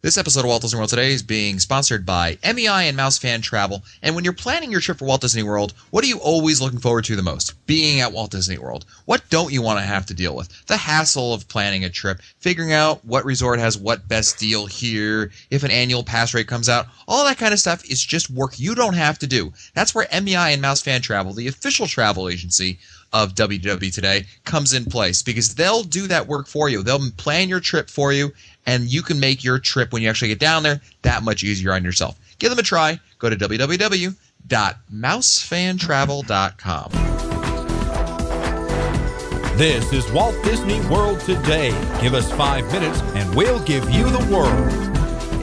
This episode of Walt Disney World Today is being sponsored by MEI and Mouse Fan Travel. And when you're planning your trip for Walt Disney World, what are you always looking forward to the most? Being at Walt Disney World. What don't you want to have to deal with? The hassle of planning a trip, figuring out what resort has what best deal here, if an annual pass rate comes out. All that kind of stuff is just work you don't have to do. That's where MEI and Mouse Fan Travel, the official travel agency of WDW Today, comes in place, because they'll do that work for you. They'll plan your trip for you, and you can make your trip when you actually get down there that much easier on yourself. Give them a try. Go to www.mousefantravel.com. This is Walt Disney World Today. Give us 5 minutes and we'll give you the world.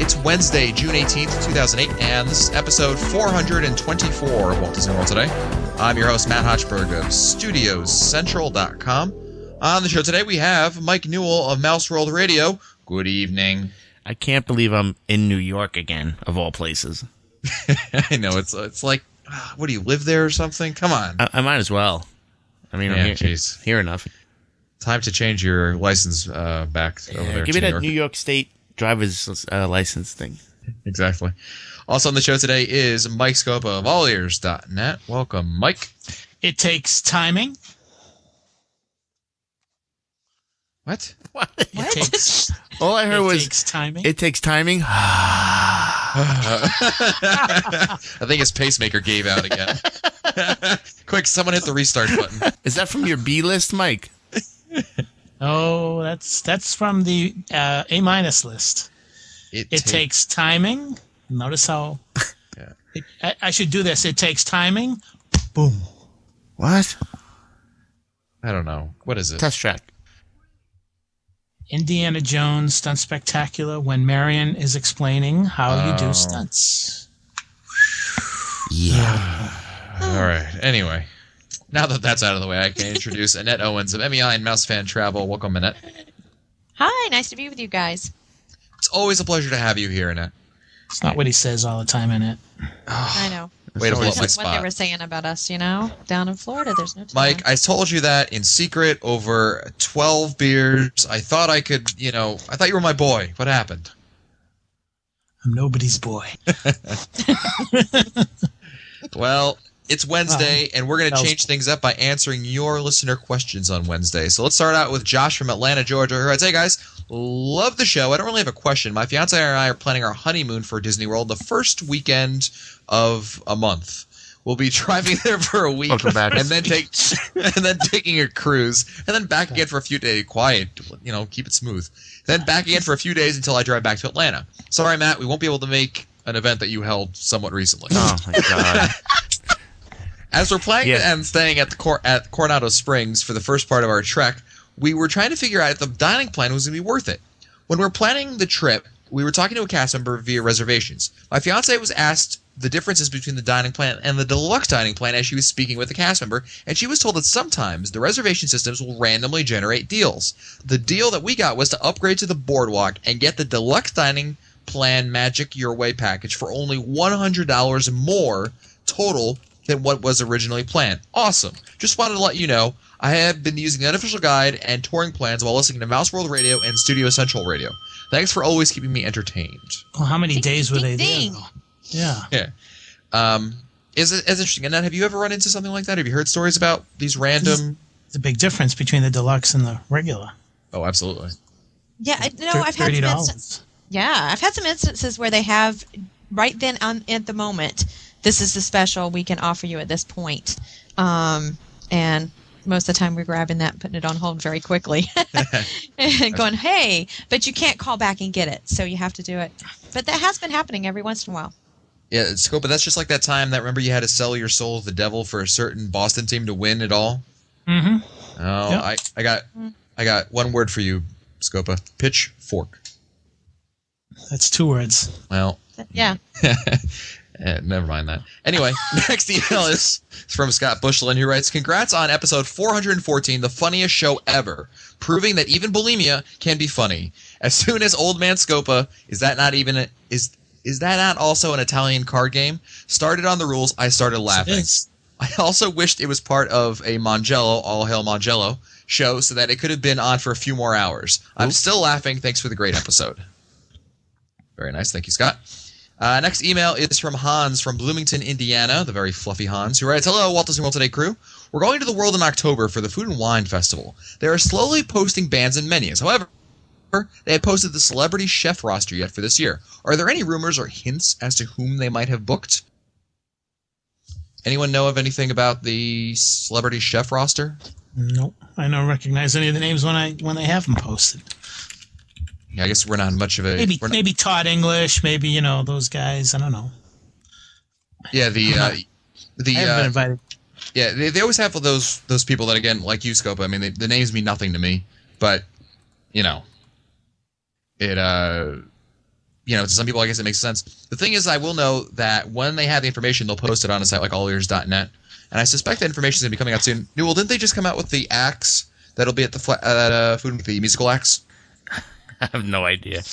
It's Wednesday, June 18th, 2008, and this is episode 424 of Walt Disney World Today. I'm your host, Matt Hochberg of StudiosCentral.com. On the show today, we have Mike Newell of Mouse World Radio. Good evening. I can't believe I'm in New York again, of all places. I know, it's like, what, do you live there or something? Come on. I might as well. I mean, I'm here enough. Time to change your license back over there. Give me that New York State driver's license thing. Exactly. Also on the show today is Mike Scopa of allears.net. Welcome, Mike. It takes timing. What? It takes, all I heard was takes timing. It takes timing. I think his pacemaker gave out again. Quick, someone hit the restart button. Is that from your B list, Mike? Oh, that's from the A- list. It takes timing. Notice how I should do this. It takes timing. Boom. What? I don't know. What is it? Test track. Indiana Jones Stunt Spectacular, when Marion is explaining how you do stunts. Yeah. All right. Anyway, now that that's out of the way, I can introduce Annette Owens of MEI and Mouse Fan Travel. Welcome, Annette. Hi, nice to be with you guys. It's always a pleasure to have you here, Annette. It's not what he says all the time in it. I know. Way to blow up my What spot. they were saying about us, down in Florida, there's no time. Mike, I told you that in secret over 12 beers. I thought I could, I thought you were my boy. What happened? I'm nobody's boy. Well, it's Wednesday, and we're going to change things up by answering your listener questions on Wednesday. So let's start out with Josh from Atlanta, Georgia, who writes, "Hey guys, love the show. I don't really have a question. My fiance and I are planning our honeymoon for Disney World the first weekend of a month. We'll be driving there for a week and then taking a cruise, and then back again for a few days. Quiet, keep it smooth. Then back again for a few days until I drive back to Atlanta. Sorry, Matt, we won't be able to make an event that you held somewhat recently." Oh my god. As we're planning and staying at Coronado Springs for the first part of our trek, we were trying to figure out if the dining plan was going to be worth it. When we were planning the trip, we were talking to a cast member via reservations. My fiance was asked the differences between the dining plan and the deluxe dining plan as she was speaking with the cast member, and she was told that sometimes the reservation systems will randomly generate deals. The deal that we got was to upgrade to the boardwalk and get the deluxe dining plan Magic Your Way package for only $100 more total than what was originally planned. Awesome. Just wanted to let you know I have been using the unofficial guide and touring plans while listening to Mouse World Radio and Studio Central Radio. Thanks for always keeping me entertained. Well, how many days were they ding. there, though? Yeah. Yeah. Is it as interesting? Annette, have you ever run into something like that? Have you heard stories about these random... There's a big difference between the deluxe and the regular. Oh, absolutely. Yeah, I've had some instances. Yeah, I've had some instances where they have right then at the moment, this is the special we can offer you at this point. And most of the time we're grabbing that and putting it on hold very quickly. And going, hey, but you can't call back and get it, so you have to do it. But that has been happening every once in a while. Yeah, Scope, but that's just like that time that, remember, you had to sell your soul to the devil for a certain Boston team to win it all? Mm-hmm. Oh, yep. I got one word for you, Scopa. Pitchfork. That's 2 words. Well, yeah. Never mind that. Anyway, next email is from Scott Bushlin, who writes, "Congrats on episode 414, the funniest show ever, proving that even bulimia can be funny. As soon as Old Man Scopa, is that not also an Italian card game? Started on the rules, I started laughing. I also wished it was part of a Mangello, All Hail Mangello, show so that it could have been on for a few more hours. I'm still laughing. Thanks for the great episode." Very nice. Thank you, Scott. Next email is from Hans from Bloomington, Indiana, the very fluffy Hans, who writes, "Hello, Walt Disney World Today crew. We're going to the world in October for the Food and Wine Festival. They are slowly posting bands and menus. However, they have posted the celebrity chef roster yet for this year. Are there any rumors or hints as to whom they might have booked? Anyone know of anything about the celebrity chef roster? Nope. I don't recognize any of the names when they have them posted. Yeah, I guess we're not much of a... Maybe Todd English, maybe, those guys. I don't know. Yeah, I haven't been invited. Yeah, they always have those people that, again, like you, Scopa, I mean, the names mean nothing to me, but, to some people, I guess it makes sense. The thing is, I will know that when they have the information, they'll post it on a site like allears.net, and I suspect that information is going to be coming out soon. Newell, didn't they just come out with the acts that'll be at the food, the musical acts? I have no idea.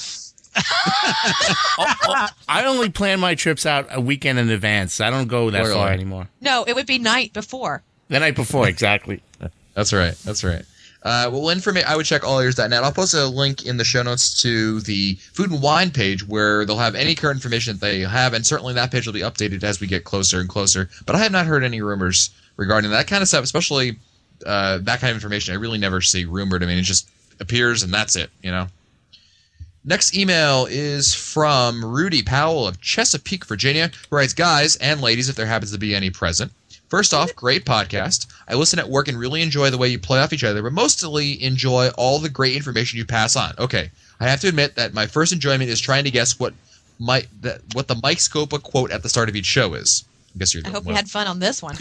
I only plan my trips out a weekend in advance. I don't go that far anymore. No, it would be night before. The night before, exactly. That's right. I would check allears.net. I'll post a link in the show notes to the Food and Wine page where they'll have any current information that they have, and certainly that page will be updated as we get closer and closer. But I have not heard any rumors regarding that kind of stuff, especially that kind of information. I really never see rumored. I mean, it just appears and that's it, Next email is from Rudy Powell of Chesapeake, Virginia, who writes, "Guys and ladies, if there happens to be any present. First off, great podcast. I listen at work and really enjoy the way you play off each other, but mostly enjoy all the great information you pass on." Okay, I have to admit that my first enjoyment is trying to guess what the Mike Scopa quote at the start of each show is. I hope you had fun on this one.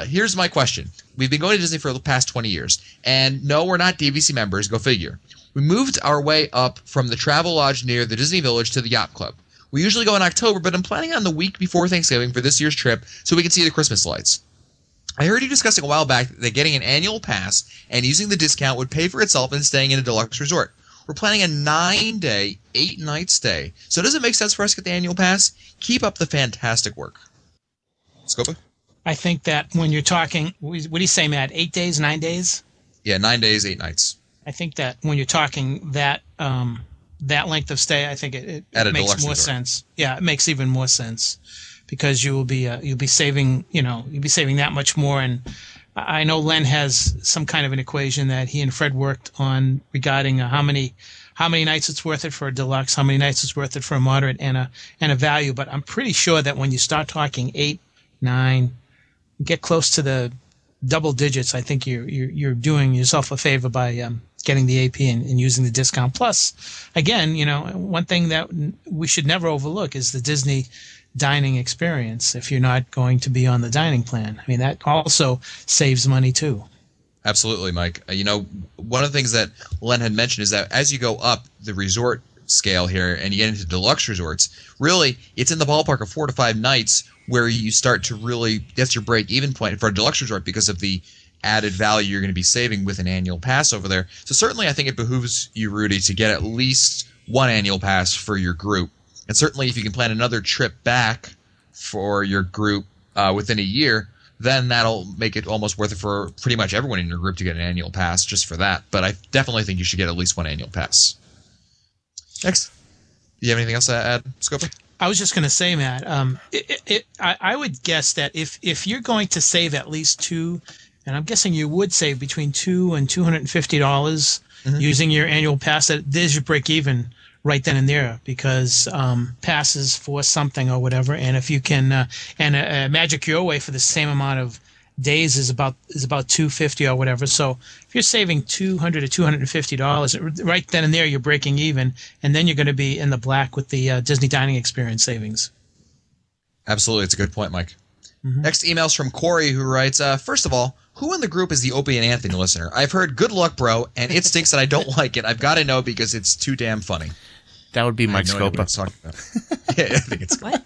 Here's my question. We've been going to Disney for the past 20 years, and no, we're not DVC members, go figure. We moved our way up from the Travel Lodge near the Disney Village to the Yacht Club. We usually go in October, but I'm planning on the week before Thanksgiving for this year's trip so we can see the Christmas lights. I heard you discussing a while back that getting an annual pass and using the discount would pay for itself in staying in a deluxe resort. We're planning a 9-day, 8-night stay. So does it make sense for us to get the annual pass? Keep up the fantastic work. Scopa? I think that when you're talking, what do you say, Matt? 8 days, 9 days? Yeah, 9 days, 8 nights. I think that when you're talking that length of stay, I think it makes more sense. Yeah, it makes even more sense because you'll be saving that much more. And I know Len has some kind of an equation that he and Fred worked on regarding how many nights it's worth it for a deluxe, how many nights it's worth it for a moderate and a value. But I'm pretty sure that when you start talking 8, 9, get close to the double digits, I think you're doing yourself a favor by getting the AP and using the discount. Plus, again, one thing that we should never overlook is the Disney dining experience if you're not going to be on the dining plan. I mean, that also saves money too. Absolutely, Mike. One of the things that Len had mentioned is that as you go up the resort scale here and you get into deluxe resorts, really, it's in the ballpark of 4 to 5 nights where you start to really, that's your break-even point for a deluxe resort because of the added value you're going to be saving with an annual pass over there. So certainly I think it behooves you, Rudy, to get at least one annual pass for your group. And certainly if you can plan another trip back for your group within a year, then that'll make it almost worth it for pretty much everyone in your group to get an annual pass just for that. But I definitely think you should get at least one annual pass. Next. Do you have anything else to add, Scopa? I was just going to say, Matt, I would guess that if you're going to save at least $200, and I'm guessing you would save between $200 and $250 using your annual pass, that there's your break even right then and there because passes for something or whatever, and if you can and a Magic Your Way for the same amount of days is about $250 or whatever. So if you're saving $200 to $250 right then and there, you're breaking even, and then you're going to be in the black with the Disney Dining Experience savings. Absolutely, it's a good point, Mike. Next email's from Corey, who writes, first of all, who in the group is the Opie and Anthony listener? I've heard good luck, bro, and it stinks that I don't like it. I've got to know because it's too damn funny. That would be Mike Scopa. Talking about. Yeah, I think it's what?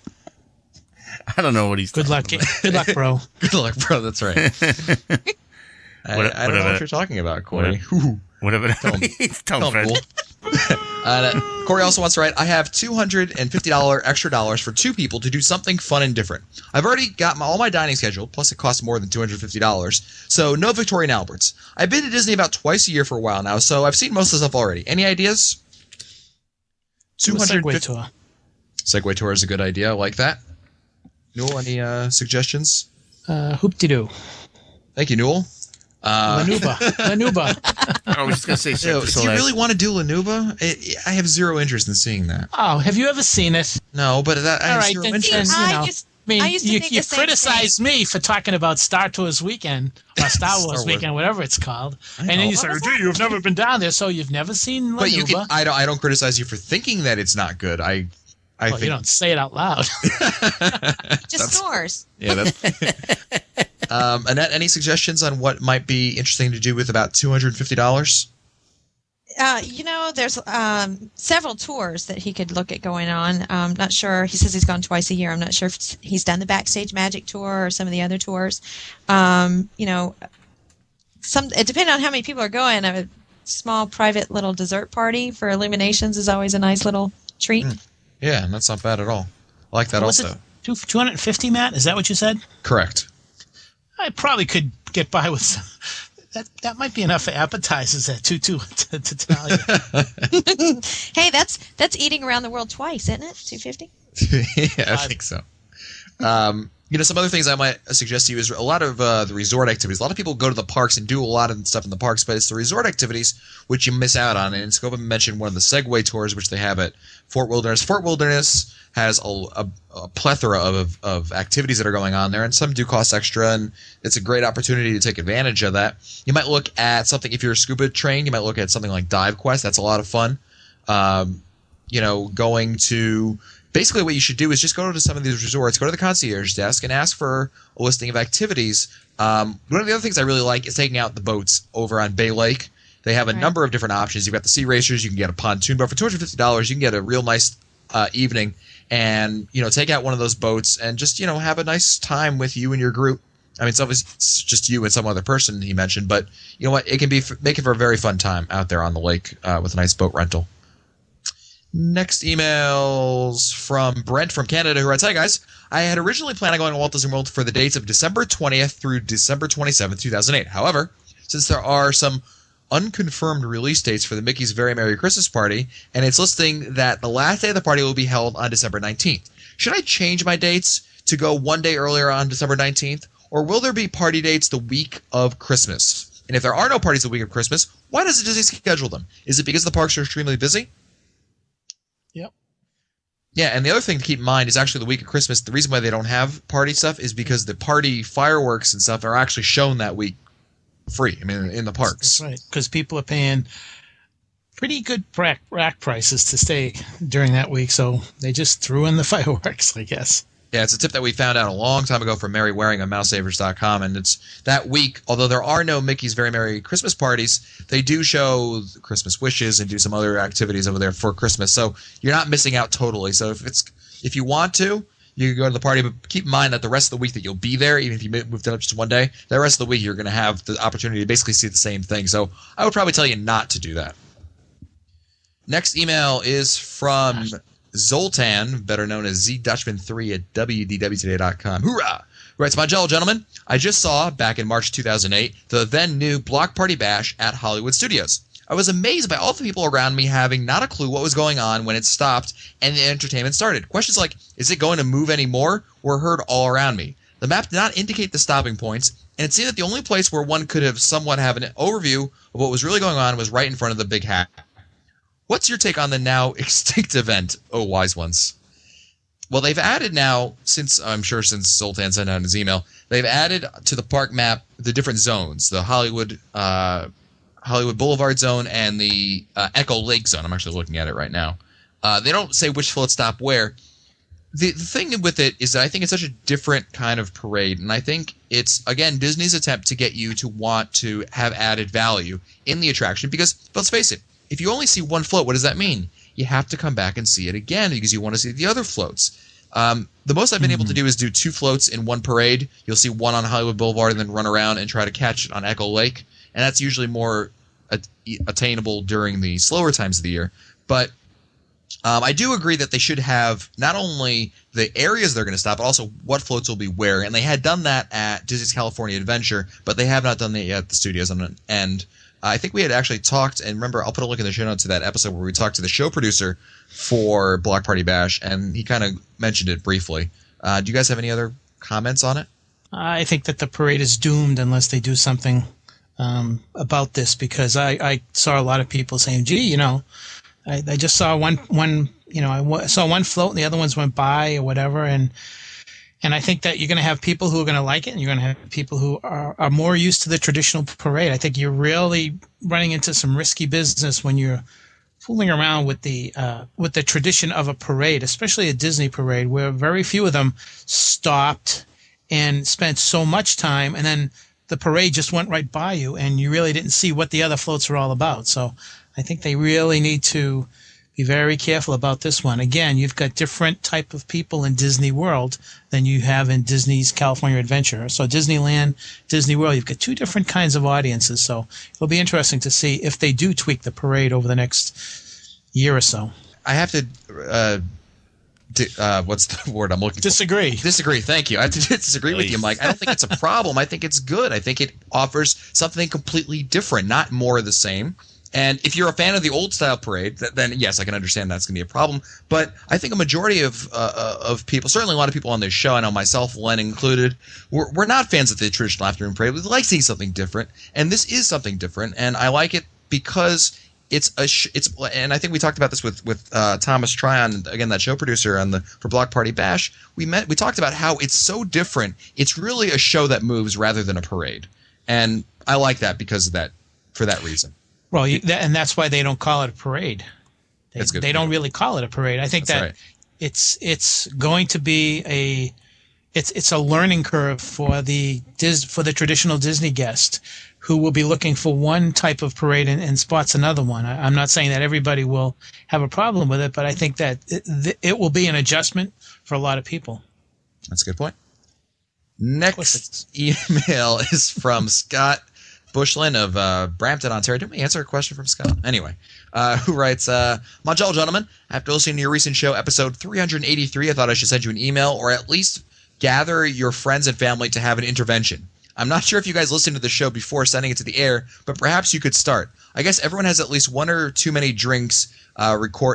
I don't know what he's good luck. Good luck, bro. Good luck, bro. That's right. I don't know what you're talking about, Corey. Whatever. Tell him, Fred. Corey also wants to write, I have $250 extra dollars for 2 people to do something fun and different. I've already got all my dining scheduled, plus it costs more than $250, so no Victoria and Alberts. I've been to Disney about twice a year for a while now, so I've seen most of the stuff already. Any ideas? Segway tour. Segway tour is a good idea. I like that. Newell, any suggestions? Hoop-de-doo. Thank you, Newell. Lanuba. I was just going to say Cirque du Do you really want to do Lanuba? I have zero interest in seeing that. Oh, have you ever seen it? No, but I have zero interest. You criticize me for talking about Star Tours Weekend or Star Wars Weekend, whatever it's called, and then you say, "You've never been down there, so you've never seen Lanuba." But you can. I don't criticize you for thinking that it's not good. I think you don't say it out loud. Just snores. Yeah. That's, Annette, any suggestions on what might be interesting to do with about $250? There's several tours that he could look at going on. Not sure. He says he's gone twice a year. I'm not sure if he's done the Backstage Magic tour or some of the other tours. It depends on how many people are going. A small private little dessert party for Illuminations is always a nice little treat. Yeah, that's not bad at all. I like that also. 250, Matt? Is that what you said? Correct. I probably could get by with some. That might be enough for appetizers at to tell you. Hey, that's eating around the world twice, isn't it? 250. Yeah, I think so. Some other things I might suggest to you is a lot of the resort activities. A lot of people go to the parks and do a lot of stuff in the parks, but it's the resort activities which you miss out on. And Scopa mentioned one of the Segway tours, which they have at Fort Wilderness. Fort Wilderness has a plethora of activities that are going on there, and some do cost extra, and it's a great opportunity to take advantage of that. You might look at something, if you're a scuba trained, you might look at something like Dive Quest. That's a lot of fun. Going to... Basically, what you should do is just go to some of these resorts, go to the concierge desk, and ask for a listing of activities. One of the other things I really like is taking out the boats over on Bay Lake. They have a number of different options. You've got the Sea Racers. You can get a pontoon boat for $250. You can get a real nice evening and take out one of those boats and just have a nice time with you and your group. I mean, it's just you and some other person he mentioned, but you know what? It can make it for a very fun time out there on the lake with a nice boat rental. Next email's from Brent from Canada, who writes, "Hi guys, I had originally planned on going to Walt Disney World for the dates of December 20th through December 27th, 2008. However, since there are some unconfirmed release dates for the Mickey's Very Merry Christmas Party, and it's listing that the last day of the party will be held on December 19th. Should I change my dates to go one day earlier on December 19th, or will there be party dates the week of Christmas? And if there are no parties the week of Christmas, why does Disney schedule them? Is it because the parks are extremely busy?" Yep. Yeah, and the other thing to keep in mind is actually the week of Christmas, the reason why they don't have party stuff is because the party fireworks and stuff are actually shown that week free, in the parks. That's right, because people are paying pretty good rack prices to stay during that week, so they just threw in the fireworks, I guess. Yeah, it's a tip that we found out a long time ago from Mary Waring on MouseSavers.com, and it's that week, although there are no Mickey's Very Merry Christmas parties, they do show Christmas wishes and do some other activities over there for Christmas, so you're not missing out totally. So if you want to, you can go to the party, but keep in mind that the rest of the week that you'll be there, even if you moved up just one day, the rest of the week you're going to have the opportunity to basically see the same thing. So I would probably tell you not to do that. Next email is from Zoltan, better known as ZDutchman3 at WDWtoday.com. Hoorah! Writes, "My gentlemen, I just saw, back in March 2008, the then new Block Party Bash at Hollywood Studios. I was amazed by all the people around me having not a clue what was going on when it stopped and the entertainment started. Questions like, is it going to move anymore, were heard all around me. The map did not indicate the stopping points, and it seemed that the only place where one could have somewhat have an overview of what was really going on was right in front of the big hat. What's your take on the now extinct event, oh wise ones?" Well, they've added now, since Zoltan sent out his email, they've added to the park map the different zones, the Hollywood Boulevard zone and the Echo Lake zone. I'm actually looking at it right now. They don't say which float stop where. The thing with it is that I think it's such a different kind of parade, and I think it's, again, Disney's attempt to get you to want to have added value in the attraction, because, let's face it, if you only see one float, what does that mean? You have to come back and see it again because you want to see the other floats. The most I've been able to do is do two floats in one parade. You'll see one on Hollywood Boulevard and then run around and try to catch it on Echo Lake, and that's usually more attainable during the slower times of the year. But I do agree that they should have not only the areas they're going to stop, but also what floats will be where. And they had done that at Disney's California Adventure, but they have not done that yet at the studios. And I think we had actually talked, and remember, I'll put a link in the show notes to that episode where we talked to the show producer for Block Party Bash, and he kind of mentioned it briefly. Do you guys have any other comments on it? I think that the parade is doomed unless they do something about this, because I saw a lot of people saying, gee, I just saw one I saw one float and the other ones went by or whatever, and I think that you're going to have people who are going to like it, and you're going to have people who are more used to the traditional parade. I think you're really running into some risky business when you're fooling around with the tradition of a parade, especially a Disney parade, where very few of them stopped and spent so much time, and then the parade just went right by you, and you really didn't see what the other floats are all about. So I think they really need to be very careful about this one. Again, you've got different type of people in Disney World than you have in Disney's California Adventure. So Disneyland, Disney World, you've got two different kinds of audiences. So it'll be interesting to see if they do tweak the parade over the next year or so. I have to what's the word I'm looking for? Disagree. Thank you. I have to disagree with you, Mike. I don't think it's a problem. I think it's good. I think it offers something completely different, not more of the same. And if you're a fan of the old style parade, then yes, I can understand that's going to be a problem. But I think a majority of people, certainly a lot of people on this show, I know myself, Len included, we're not fans of the traditional afternoon parade. We like seeing something different, and this is something different, and I like it because it's and I think we talked about this with Thomas Tryon, again, that show producer for Block Party Bash. We talked about how it's so different. It's really a show that moves rather than a parade, and I like that because of that, for that reason. Well, and that's why they don't call it a parade. They don't really call it a parade. I think that it's going to be it's a learning curve for the traditional Disney guest, who will be looking for one type of parade and spots another one. I'm not saying that everybody will have a problem with it, but I think that it will be an adjustment for a lot of people. That's a good point. Next email is from Scott Bushlin of Brampton, Ontario. Didn't we answer a question from Scott? Anyway, who writes, my fellow gentlemen, after listening to your recent show, episode 383, I thought I should send you an email or at least gather your friends and family to have an intervention. I'm not sure if you guys listened to the show before sending it to the air, but perhaps you could start. I guess everyone has at least one or too many drinks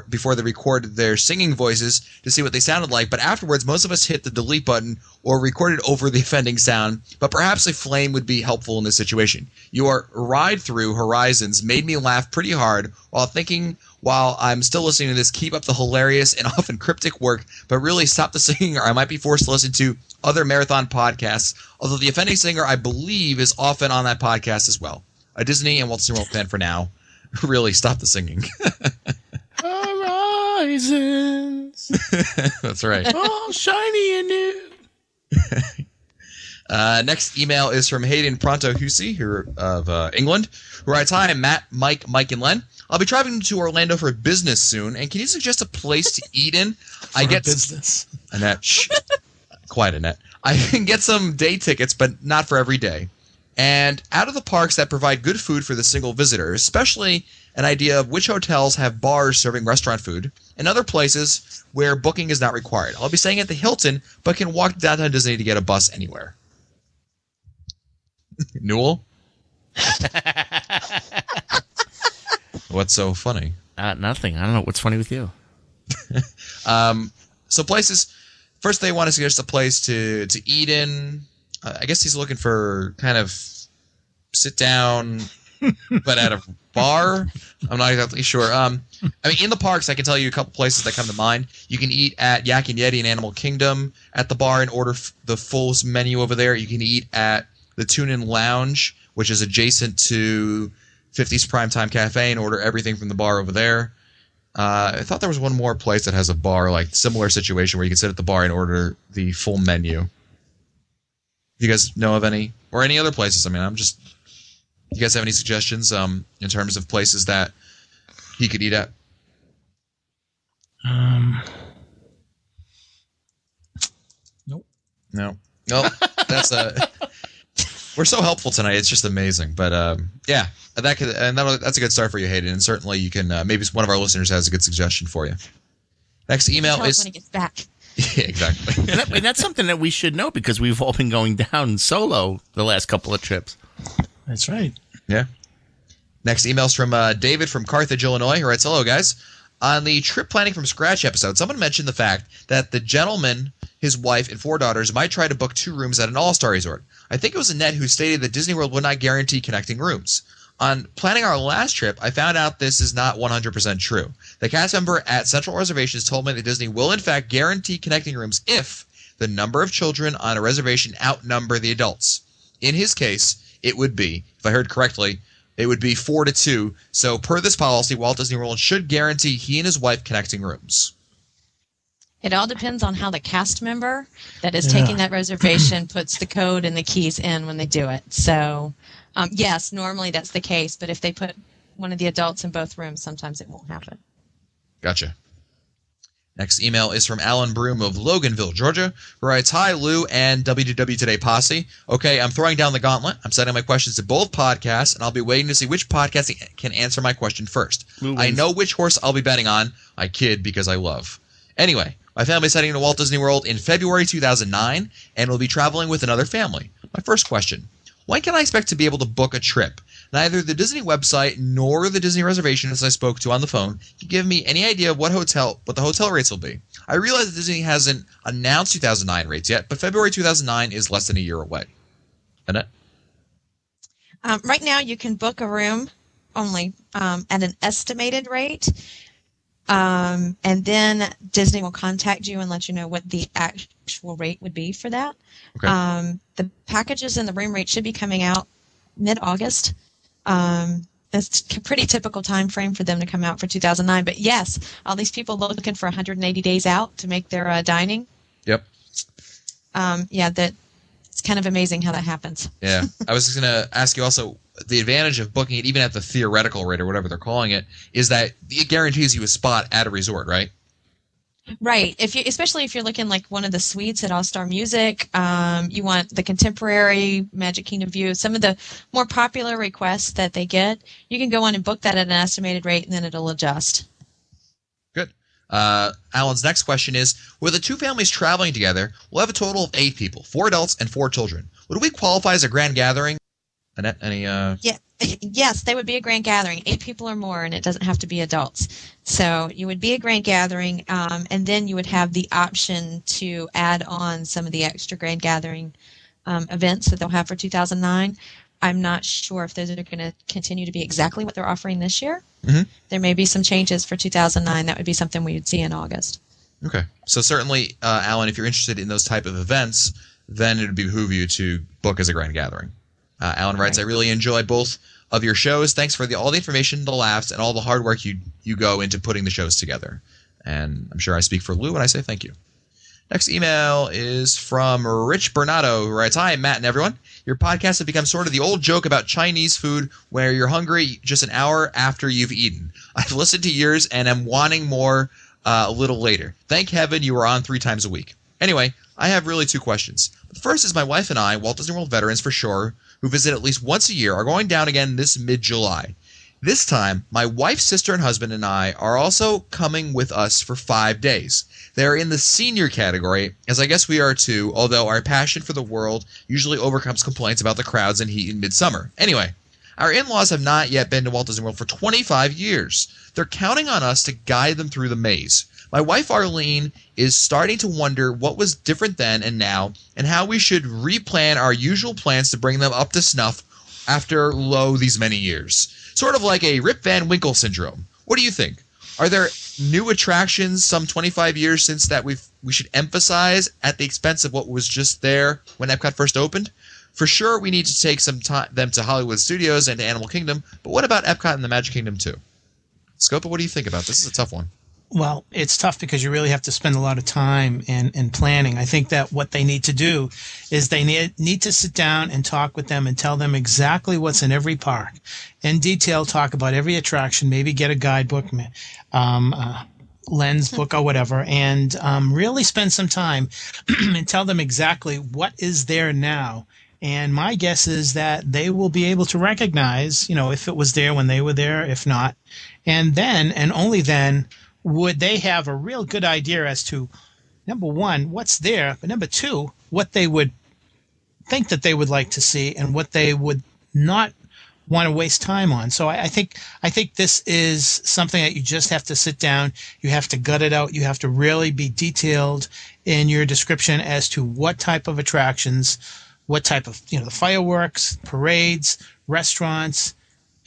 before they record their singing voices to see what they sounded like, but afterwards most of us hit the delete button or recorded over the offending sound, but perhaps a flame would be helpful in this situation. Your ride through Horizons made me laugh pretty hard while I'm still listening to this. Keep up the hilarious and often cryptic work, but really stop the singing or I might be forced to listen to other marathon podcasts, although the offending singer I believe is often on that podcast as well. A Disney and Walt Disney World fan for now. Really stop the singing. Horizons. That's right. All shiny and new. Next email is from Hayden Pronto Hussey of England, who writes, hi, I'm Matt, Mike, and Len. I'll be traveling to Orlando for business soon, and can you suggest a place to eat in? Business. Annette, quiet, Annette. I can get some day tickets, but not for every day. And out of the parks that provide good food for the single visitor, especially an idea of which hotels have bars serving restaurant food, and other places where booking is not required. I'll be staying at the Hilton, but can walk to downtown Disney to get a bus anywhere. Newell? What's so funny? Nothing. I don't know. What's funny with you? So places, first they want to suggest a place to eat in. I guess he's looking for kind of sit down, but at a bar. I'm not exactly sure. I mean, in the parks, I can tell you a couple places that come to mind. You can eat at Yak and Yeti in Animal Kingdom at the bar and order the full menu over there. You can eat at the Tune-In Lounge, which is adjacent to 50's Primetime Cafe, and order everything from the bar over there. I thought there was one more place that has a bar, like similar situation, where you can sit at the bar and order the full menu. You guys know of any, or any other places? I mean, you guys have any suggestions in terms of places that he could eat at? Nope. No. That's we're so helpful tonight. It's just amazing. But yeah, that's a good start for you, Hayden. And certainly you can maybe one of our listeners has a good suggestion for you. Next email is when he gets back. Yeah, exactly. and that's something that we should know because we've all been going down solo the last couple of trips. That's right. Yeah. Next email's from David from Carthage, Illinois, who writes, "Hello, guys. On the trip planning from scratch episode, someone mentioned the fact that the gentleman, his wife, and 4 daughters might try to book 2 rooms at an all-star resort. I think it was Annette who stated that Disney World would not guarantee connecting rooms. On planning our last trip, I found out this is not 100% true. The cast member at Central Reservations told me that Disney will in fact guarantee connecting rooms if the number of children on a reservation outnumber the adults. In his case, it would be, if I heard correctly, it would be 4-2. So per this policy, Walt Disney World should guarantee he and his wife connecting rooms." It all depends on how the cast member that is taking that reservation puts the code and the keys in when they do it. So, yes, normally that's the case. But if they put one of the adults in both rooms, sometimes it won't happen. Gotcha. Next email is from Alan Broom of Loganville, Georgia, who writes, "Hi, Lou and WDW Today posse. Okay, I'm throwing down the gauntlet. I'm sending my questions to both podcasts, and I'll be waiting to see which podcast can answer my question first. I know which horse I'll be betting on. I kid because I love. Anyway, my family is heading to Walt Disney World in February 2009, and will be traveling with another family. My first question, when can I expect to be able to book a trip? Neither the Disney website nor the Disney reservationist I spoke to on the phone can give me any idea of what the hotel rates will be. I realize that Disney hasn't announced 2009 rates yet, but February 2009 is less than a year away." Annette? Right now, you can book a room only at an estimated rate, and then Disney will contact you and let you know what the actual rate would be for that. Okay. The packages and the room rate should be coming out mid-August. That's a pretty typical time frame for them to come out for 2009. But yes, all these people looking for 180 days out to make their dining. Yep. That it's kind of amazing how that happens. Yeah. I was just going to ask you also, the advantage of booking it even at the theoretical rate or whatever they're calling it is that it guarantees you a spot at a resort, right? Right. Especially if you're looking like one of the suites at All Star Music, you want the contemporary Magic Kingdom view. Some of the more popular requests that they get, you can go on and book that at an estimated rate, and then it'll adjust. Good. Alan's next question is: with the 2 families traveling together, we'll have a total of 8 people, 4 adults and 4 children. Would we qualify as a grand gathering? Annette, any? Yeah. Yes, they would be a grand gathering, 8 people or more, and it doesn't have to be adults. So you would be a grand gathering, and then you would have the option to add on some of the extra grand gathering events that they'll have for 2009. I'm not sure if those are going to continue to be exactly what they're offering this year. Mm-hmm. There may be some changes for 2009. That would be something we would see in August. Okay. So certainly, Alan, if you're interested in those type of events, then it would behoove you to book as a grand gathering. Alan writes, "I really enjoy both of your shows. Thanks for all the information, the laughs, and all the hard work you go into putting the shows together." And I'm sure I speak for Lou when I say thank you. Next email is from Rich Bernardo, who writes, "Hi, Matt and everyone. Your podcast has become sort of the old joke about Chinese food where you're hungry just an hour after you've eaten. I've listened to yours and am wanting more a little later. Thank heaven you are on 3 times a week. Anyway, I have really 2 questions. The first is my wife and I, Walt Disney World veterans for sure, who visit at least once a year, are going down again this mid-July. This time, my wife's sister and husband and I are also coming with us for 5 days. They are in the senior category, as I guess we are too, although our passion for the world usually overcomes complaints about the crowds and heat in midsummer. Anyway, our in-laws have not yet been to Walt Disney World for 25 years. They're counting on us to guide them through the maze. My wife Arlene is starting to wonder what was different then and now, and how we should replan our usual plans to bring them up to snuff after, these many years. Sort of like a Rip Van Winkle syndrome. What do you think? Are there new attractions some 25 years since that we should emphasize at the expense of what was just there when Epcot first opened? For sure, we need to take them to Hollywood Studios and to Animal Kingdom, but what about Epcot and the Magic Kingdom too? Scopa, what do you think about this? This is a tough one. Well, it's tough because you really have to spend a lot of time in planning. I think that what they need to do is they need to sit down and talk with them and tell them exactly what's in every park. In detail, talk about every attraction, maybe get a guidebook, lens book or whatever, and really spend some time and tell them exactly what is there now. And my guess is that they will be able to recognize, if it was there when they were there, if not. And then, and only then, would they have a real good idea as to, number one, what's there, but number two, what they would think that they would like to see and what they would not want to waste time on. So I think this is something that you just have to sit down. You have to gut it out. You have to really be detailed in your description as to what type of attractions, what type of, the fireworks, parades, restaurants,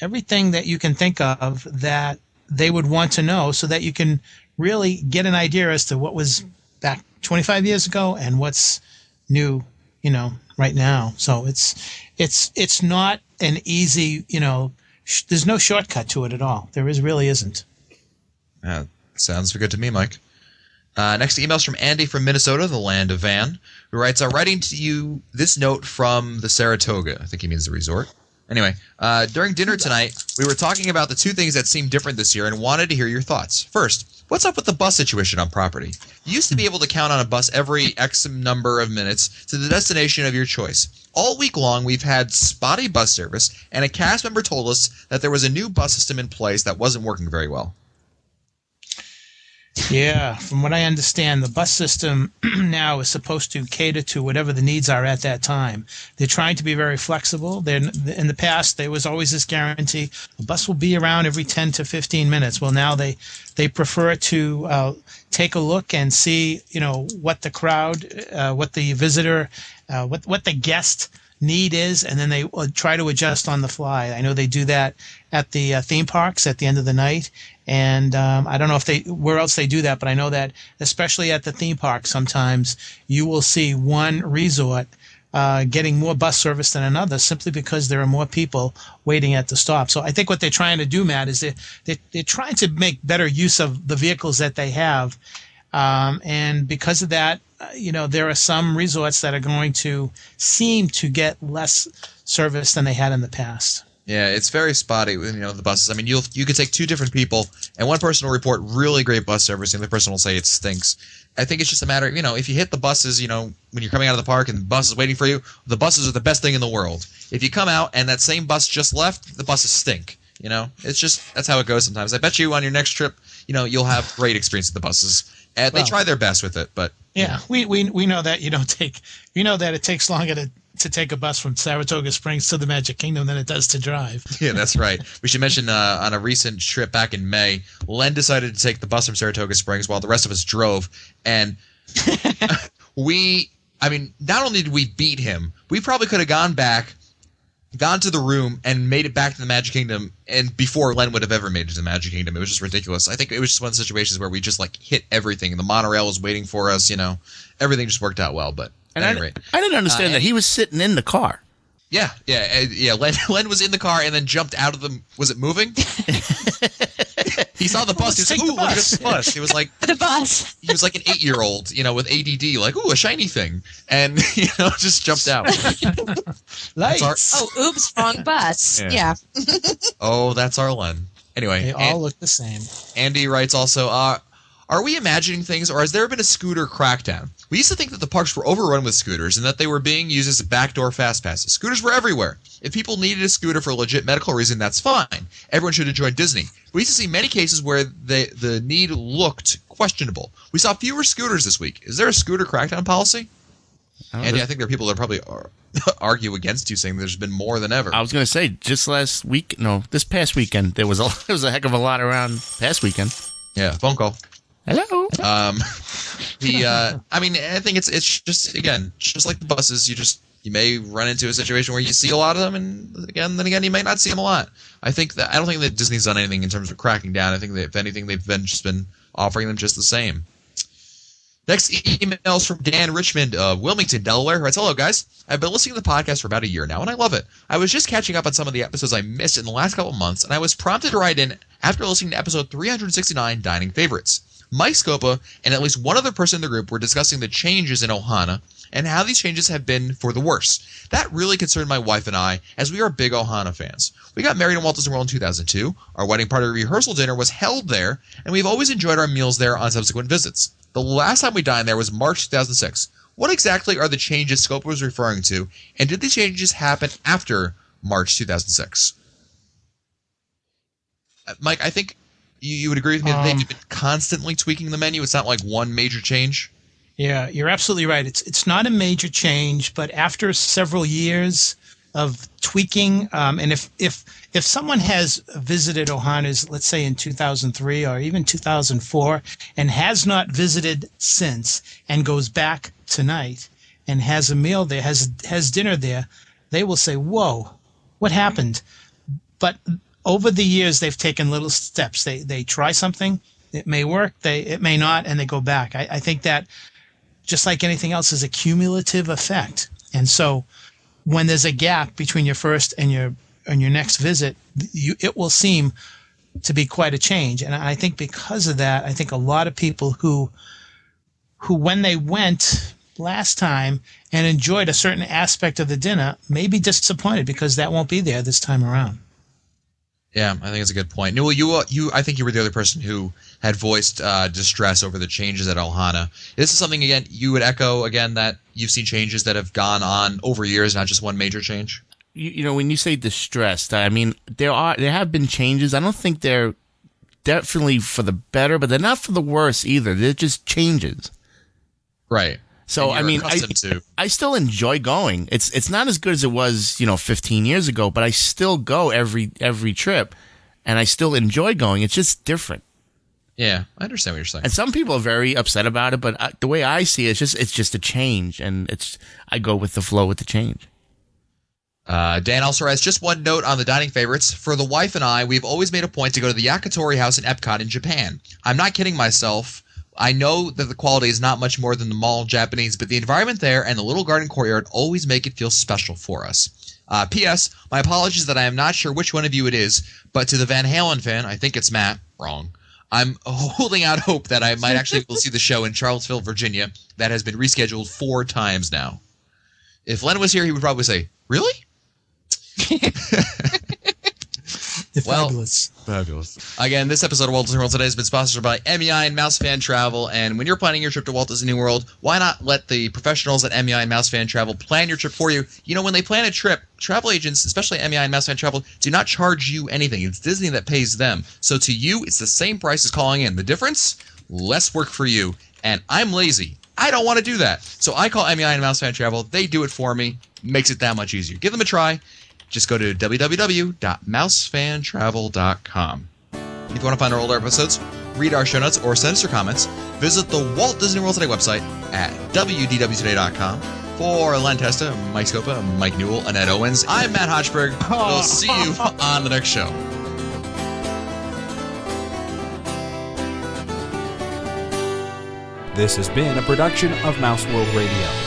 everything that you can think of that they would want to know, so that you can really get an idea as to what was back 25 years ago and what's new, right now. So it's not an easy, there's no shortcut to it at all. There really isn't. Sounds good to me, Mike. Next email's from Andy from Minnesota, the land of Van, who writes, writing to you this note from the Saratoga. I think he means the resort. Anyway, during dinner tonight, we were talking about the two things that seem different this year and wanted to hear your thoughts. First, what's up with the bus situation on property? You used to be able to count on a bus every X number of minutes to the destination of your choice. All week long, we've had spotty bus service, and a cast member told us that there was a new bus system in place that wasn't working very well. Yeah, from what I understand, the bus system now is supposed to cater to whatever the needs are at that time. They're trying to be very flexible. In the past, there was always this guarantee a bus will be around every 10 to 15 minutes. Well, now they prefer to take a look and see, what the crowd, what the visitor, what the guest need is, and then they try to adjust on the fly. I know they do that at the theme parks at the end of the night, and I don't know where else they do that, but I know that especially at the theme park, sometimes you will see one resort getting more bus service than another, simply because there are more people waiting at the stop. So I think what they're trying to do, Matt, is they're trying to make better use of the vehicles that they have, and because of that, there are some resorts that are going to seem to get less service than they had in the past. Yeah, it's very spotty, the buses. I mean, you could take two different people, and one person will report really great bus service, and the other person will say it stinks. I think it's just a matter of, if you hit the buses, when you're coming out of the park and the bus is waiting for you, the buses are the best thing in the world. If you come out and that same bus just left, the buses stink. It's just, that's how it goes sometimes. I bet you on your next trip, you'll have great experience with the buses. They try their best with it, but yeah, we know that that it takes longer to take a bus from Saratoga Springs to the Magic Kingdom than it does to drive. Yeah, that's right. We should mention on a recent trip back in May, Len decided to take the bus from Saratoga Springs while the rest of us drove, and not only did we beat him, we probably could have gone to the room and made it back to the Magic Kingdom, and before Len would have ever made it to the Magic Kingdom. It was just ridiculous. I think it was just one of the situations where we just hit everything. The monorail was waiting for us, everything just worked out well. But at any rate, I didn't understand that he was sitting in the car. Yeah. Len was in the car and then jumped out of the. Was it moving? He saw the bus. He was like, "Ooh, look at the bus." He was like, "The bus." He was like an 8-year-old, with ADD, like, "Ooh, a shiny thing," and just jumped out. Lights. Oops, wrong bus. Yeah. Oh, that's our Len. Anyway, they all look the same. Andy writes also, are we imagining things, or has there been a scooter crackdown? We used to think that the parks were overrun with scooters and that they were being used as backdoor fast passes. Scooters were everywhere. If people needed a scooter for a legit medical reason, that's fine. Everyone should enjoy Disney. We used to see many cases where the need looked questionable. We saw fewer scooters this week. Is there a scooter crackdown policy? Andy, I think there are people that probably argue against you, saying there's been more than ever. I was going to say, this past weekend, there was a heck of a lot around past weekend. Yeah, phone call. Hello. I think it's just, again, just like the buses, you may run into a situation where you see a lot of them, and then again you may not see them a lot. I don't think that Disney's done anything in terms of cracking down. I think that if anything, they've been offering them just the same. Next email is from Dan Richmond of Wilmington, Delaware, who writes, "Hello, guys. I've been listening to the podcast for about a year now, and I love it. I was just catching up on some of the episodes I missed in the last couple of months, and I was prompted to write in after listening to episode 369, Dining Favorites. Mike Scopa and at least one other person in the group were discussing the changes in Ohana and how these changes have been for the worse. That really concerned my wife and I, as we are big Ohana fans. We got married in Walt Disney World in 2002, our wedding party rehearsal dinner was held there, and we've always enjoyed our meals there on subsequent visits. The last time we dined there was March 2006. What exactly are the changes Scopa was referring to, and did these changes happen after March 2006? Mike, I think you would agree with me that they've been constantly tweaking the menu. It's not like one major change. Yeah, you're absolutely right. It's not a major change, but after several years, of tweaking. And if someone has visited Ohana's, let's say in 2003 or even 2004, and has not visited since, and goes back tonight and has a meal there, has dinner there, they will say, "Whoa, what happened?" But over the years, they've taken little steps. They try something, it may work, it may not, and they go back. I think that, just like anything else, is a cumulative effect. And so when there's a gap between your first and your next visit, it will seem to be quite a change. And I think because of that, I think a lot of people who when they went last time and enjoyed a certain aspect of the dinner may be disappointed because that won't be there this time around. Yeah, I think it's a good point. Newell, I think you were the other person who had voiced distress over the changes at Ohana. This is something, again, you would echo, again, that you've seen changes that have gone on over years, not just one major change? You know, when you say distressed, I mean, there have been changes. I don't think they're definitely for the better, but they're not for the worse either. They're just changes. Right. So, I mean, I still enjoy going. It's not as good as it was, 15 years ago, but I still go every trip, and I still enjoy going. It's just different. Yeah, I understand what you're saying. And some people are very upset about it, but the way I see it, it's just a change, and I go with the flow with the change. Dan also writes, just one note on the dining favorites. For the wife and I, we've always made a point to go to the Yakitori House in Epcot in Japan. I'm not kidding myself. I know that the quality is not much more than the mall Japanese, but the environment there and the little garden courtyard always make it feel special for us. P.S. My apologies that I am not sure which one of you it is, but to the Van Halen fan, I think it's Matt. Wrong. I'm holding out hope that I might actually will see the show in Charlottesville, Virginia, that has been rescheduled 4 times now. If Len was here, he would probably say, really? Fabulous. Again, this episode of Walt Disney World Today has been sponsored by MEI and Mouse Fan Travel. And when you're planning your trip to Walt Disney World, why not let the professionals at MEI and Mouse Fan Travel plan your trip for you? You know, when they plan a trip, travel agents, especially MEI and Mouse Fan Travel, do not charge you anything. It's Disney that pays them. So to you, it's the same price as calling in. The difference? Less work for you. And I'm lazy. I don't want to do that. So I call MEI and Mouse Fan Travel. They do it for me. Makes it that much easier. Give them a try. Just go to www.mousefantravel.com. If you want to find our older episodes, read our show notes, or send us your comments, visit the Walt Disney World Today website at wdwtoday.com. For Len Testa, Mike Scopa, Mike Newell, Annette Owens, I'm Matt Hochberg. We'll see you on the next show. This has been a production of Mouse World Radio.